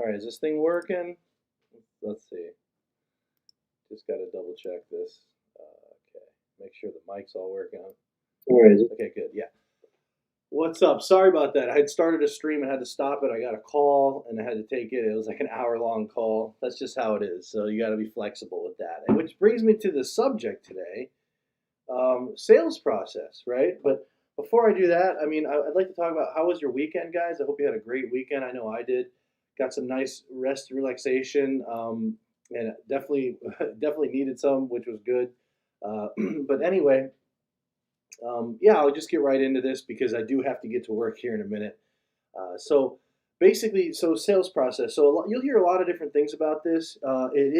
All right, is this thing working? Let's see. Just got to double check this. Okay, make sure the mic's all working. Where is it? Okay, good. Yeah. What's up? Sorry about that. I had started a stream and had to stop it. I got a call and I had to take it. It was like an hour-long call. That's just how it is. So you got to be flexible with that. And which brings me to the subject today, sales process, right? But before I do that, I mean, I'd like to talk about how was your weekend, guys? I hope you had a great weekend. I know I did. Got some nice rest and relaxation, and definitely definitely needed some, which was good. Uh, but anyway, yeah, I'll just get right into this because I do have to get to work here in a minute. So basically, so sales process. So you'll hear a lot of different things about this. It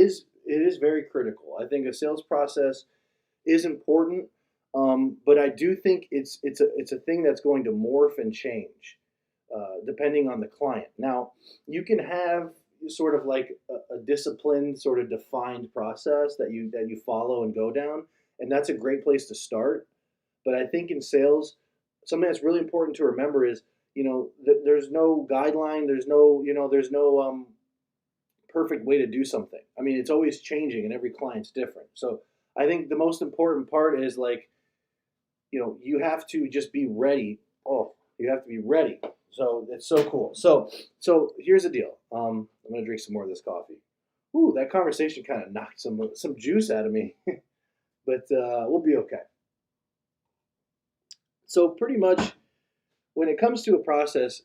is very critical. I think a sales process is important, but I do think it's a thing that's going to morph and change depending on the client. Now, you can have sort of like a disciplined, sort of defined process that you follow and go down, and that's a great place to start. But I think in sales, something that's really important to remember is, there's no guideline, there's no perfect way to do something. I mean, it's always changing and every client's different. So I think the most important part is like, you have to just be ready. Oh, you have to be ready. So it's so cool. So here's the deal. I'm gonna drink some more of this coffee. Ooh, that conversation kind of knocked some juice out of me, but we'll be okay. So pretty much when it comes to a process,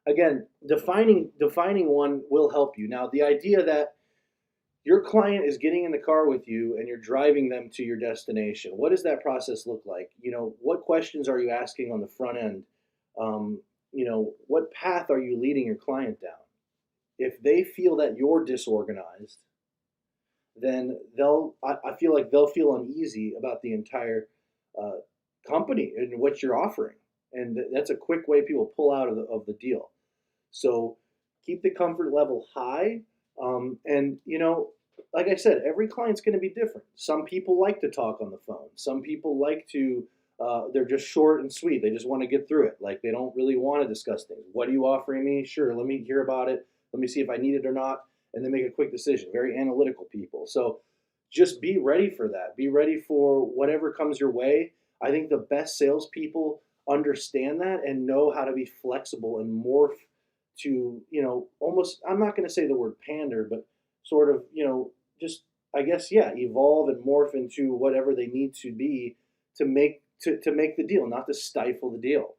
again, defining one will help you. Now, the idea that your client is getting in the car with you and you're driving them to your destination. What does that process look like? What questions are you asking on the front end? What path are you leading your client down? If they feel that you're disorganized, then I feel like they'll feel uneasy about the entire uh, company and what you're offering. And that's a quick way people pull out of the deal. So keep the comfort level high. And, like I said, every client's going to be different. Some people like to talk on the phone. Some people like to, they're just short and sweet. They just want to get through it. Like they don't really want to discuss things. What are you offering me? Sure, let me hear about it. Let me see if I need it or not. And then make a quick decision. Very analytical people. So just be ready for that. Be ready for whatever comes your way. I think the best salespeople understand that and know how to be flexible and morph to, almost, I'm not going to say the word pander, but sort of, just, I guess, yeah, evolve and morph into whatever they need to be to make the deal, not to stifle the deal.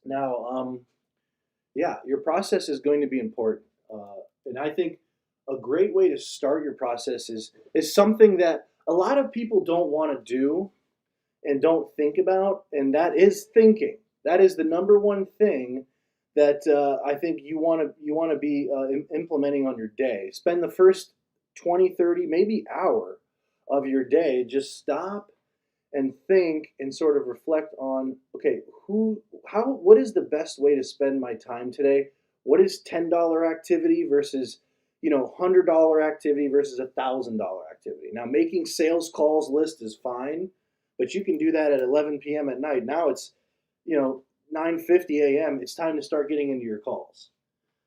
Now, yeah, your process is going to be important. And I think a great way to start your process is something that a lot of people don't want to do and don't think about, and that is thinking. That is the number one thing that I think you want to be implementing on your day. Spend the first 20, 30, maybe hour of your day. Just stop and think and sort of reflect on, okay, what is the best way to spend my time today? What is $10 activity versus $100 activity versus $1,000 activity? Now, making sales calls list is fine, but you can do that at 11 p.m. at night. Now it's 9:50 a.m. It's time to start getting into your calls.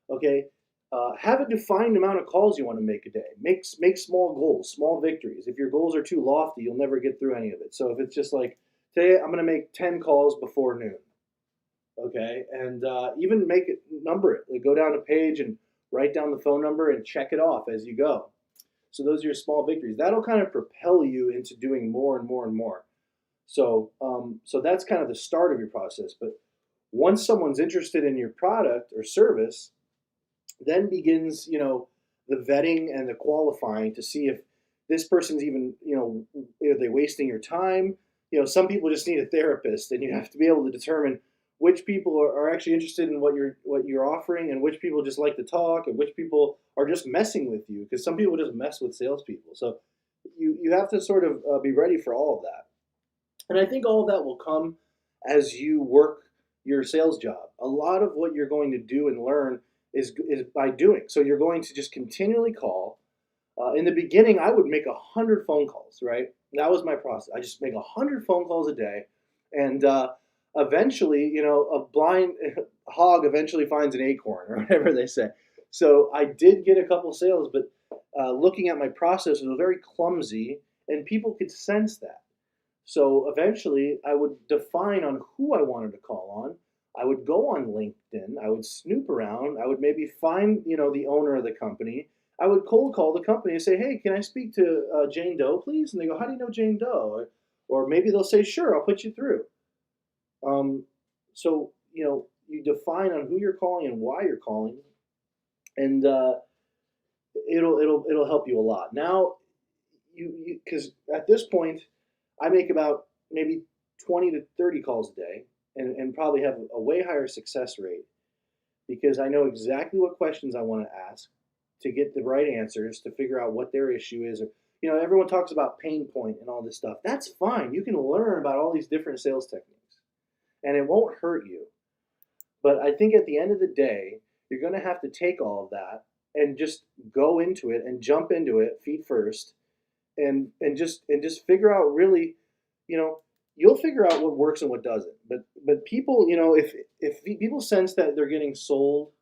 Okay, have a defined amount of calls you want to make a day. Make small goals, small victories. If your goals are too lofty, you'll never get through any of it. So if it's just like today, I'm going to make 10 calls before noon. Okay, and even make it number it. Like, go down a page and write down the phone number and check it off as you go. So those are your small victories. That'll kind of propel you into doing more and more and more. So that's kind of the start of your process. But once someone's interested in your product or service, then begins the vetting and the qualifying to see if this person's even are they wasting your time. Some people just need a therapist, and you have to be able to determine which people are actually interested in what you're offering, and which people just like to talk, and which people are just messing with you, because some people just mess with salespeople. So you have to sort of be ready for all of that. And I think all of that will come as you work your sales job. A lot of what you're going to do and learn is by doing. So you're going to just continually call. In the beginning, I would make 100 phone calls. Right, that was my process. I just make 100 phone calls a day, and eventually, a blind hog eventually finds an acorn, or whatever they say. So I did get a couple sales, but looking at my process, it was very clumsy, and people could sense that. So eventually, I would define on who I wanted to call on. I would go on LinkedIn. I would snoop around. I would maybe find, the owner of the company. I would cold call the company and say, "Hey, can I speak to Jane Doe, please?" And they go, "How do you know Jane Doe?" Or maybe they'll say, "Sure, I'll put you through." Um, so you define on who you're calling and why you're calling, and it'll help you a lot. Now, you because at this point, I make about maybe 20 to 30 calls a day, and probably have a way higher success rate because I know exactly what questions I want to ask to get the right answers to figure out what their issue is. Or, everyone talks about pain point and all this stuff. That's fine. You can learn about all these different sales techniques, and it won't hurt you. But I think at the end of the day, you're going to have to take all of that and just go into it and jump into it feet first, and just figure out really, you know, you'll figure out what works and what doesn't. But people, if people sense that they're getting sold,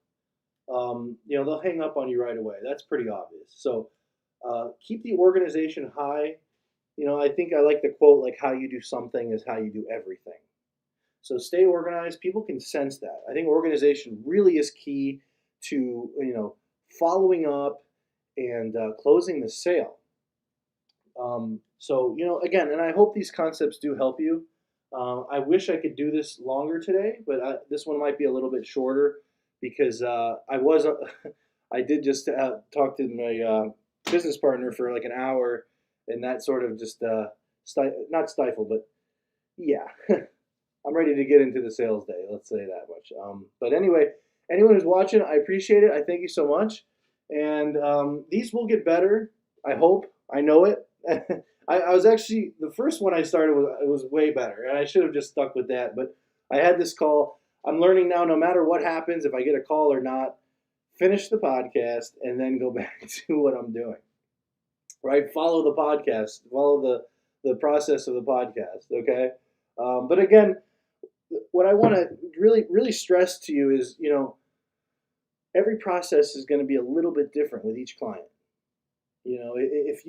they'll hang up on you right away. That's pretty obvious. So keep the organization high. I think I like the quote, like, how you do something is how you do everything. So stay organized. People can sense that. I think organization really is key to following up and closing the sale. So again, and I hope these concepts do help you. I wish I could do this longer today, but this one might be a little bit shorter because I did just talk to my business partner for like an hour, and that sort of just not stifle, but yeah. I'm ready to get into the sales day. Let's say that much. But anyway, anyone who's watching, I appreciate it. I thank you so much. And these will get better. I hope. I know it. I was actually the first one I started with. It was way better, and I should have just stuck with that. But I had this call. I'm learning now. No matter what happens, if I get a call or not, finish the podcast and then go back to what I'm doing. Right? Follow the podcast. Follow the process of the podcast. Okay. But again, what I want to really, really stress to you is, every process is going to be a little bit different with each client. If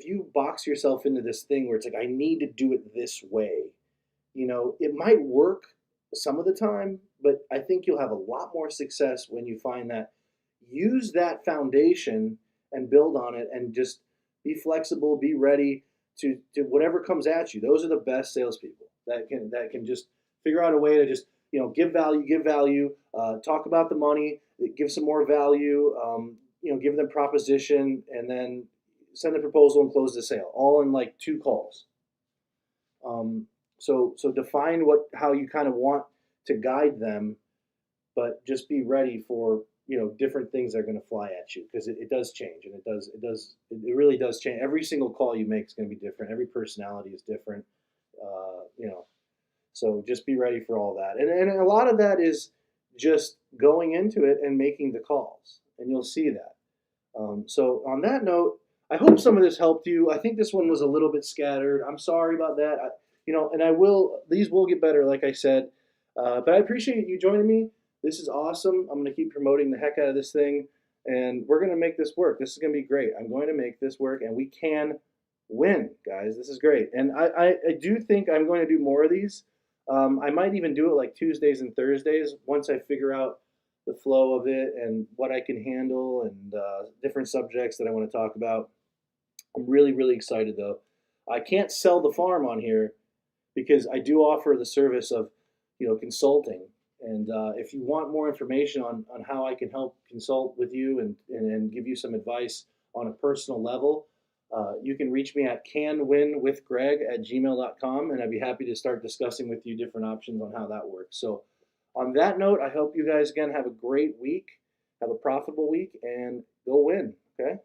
you box yourself into this thing where it's like, I need to do it this way, it might work some of the time, but I think you'll have a lot more success when you find that. Use that foundation and build on it, and just be flexible, be ready to whatever comes at you. Those are the best salespeople that can just figure out a way to just give value, talk about the money, give some more value, give them proposition, and then send the proposal and close the sale, all in like 2 calls. So define how you kind of want to guide them, but just be ready for different things that are going to fly at you, because it does change, and it really does change. Every single call you make is going to be different. Every personality is different. So just be ready for all that. And a lot of that is just going into it and making the calls, and you'll see that. So on that note, I hope some of this helped you. I think this one was a little bit scattered. I'm sorry about that. These will get better, like I said. But I appreciate you joining me. This is awesome. I'm going to keep promoting the heck out of this thing, and we're going to make this work. This is going to be great. I'm going to make this work, and we can win, guys. This is great. And I do think I'm going to do more of these. I might even do it like Tuesdays and Thursdays once I figure out the flow of it and what I can handle, and different subjects that I want to talk about. I'm really, really excited, though. I can't sell the farm on here because I do offer the service of consulting. And if you want more information on how I can help consult with you and give you some advice on a personal level, you can reach me at canwinwithgreg@gmail.com, and I'd be happy to start discussing with you different options on how that works. So on that note, I hope you guys, again, have a great week, have a profitable week, and go win, okay?